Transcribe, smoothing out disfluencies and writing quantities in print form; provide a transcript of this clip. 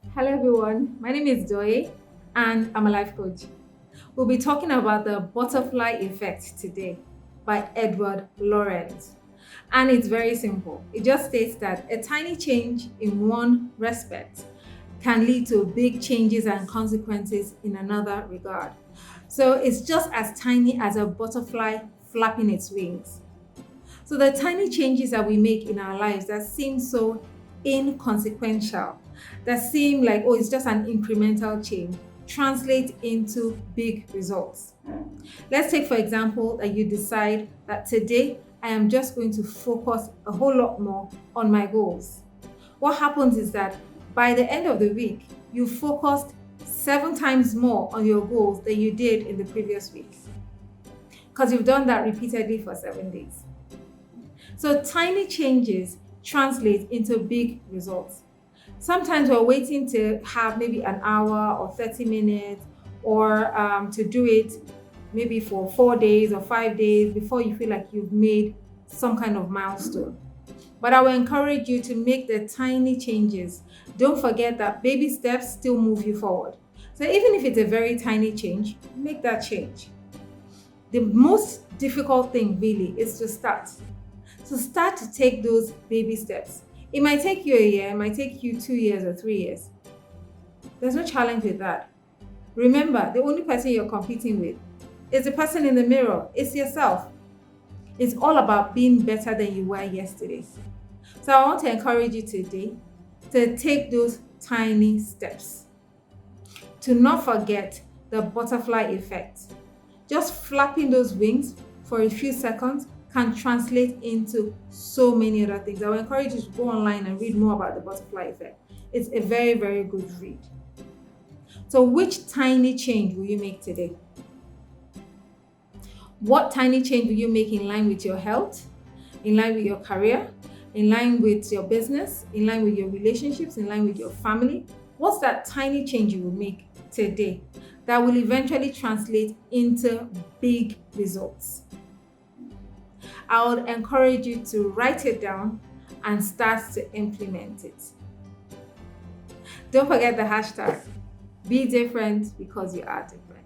Hello, everyone. My name is Doye, and I'm a life coach. We'll be talking about the butterfly effect today by Edward Lawrence. And it's very simple. It just states that a tiny change in one respect can lead to big changes and consequences in another regard. So it's just as tiny as a butterfly flapping its wings. So the tiny changes that we make in our lives that seem so inconsequential, that seem like, oh, it's just an incremental change, translate into big results. Let's take, for example, that you decide that today I am just going to focus a whole lot more on my goals. What happens is that by the end of the week, you focused 7 times more on your goals than you did in the previous week because you've done that repeatedly for 7 days. So tiny changes translate into big results. Sometimes we're waiting to have maybe an hour or 30 minutes or to do it maybe for 4 days or 5 days before you feel like you've made some kind of milestone. But I will encourage you to make the tiny changes. Don't forget that baby steps still move you forward. So even if it's a very tiny change, make that change. The most difficult thing really is to start. So start to take those baby steps. It might take you a year, it might take you 2 years or 3 years. There's no challenge with that. Remember, the only person you're competing with is the person in the mirror, it's yourself. It's all about being better than you were yesterday. So I want to encourage you today to take those tiny steps. To not forget the butterfly effect. Just flapping those wings for a few seconds can translate into so many other things. I will encourage you to go online and read more about the butterfly effect. It's a very, very good read. So, which tiny change will you make today? What tiny change will you make in line with your health, in line with your career, in line with your business, in line with your relationships, in line with your family? What's that tiny change you will make today that will eventually translate into big results? I would encourage you to write it down and start to implement it. Don't forget the hashtag. Be different because you are different.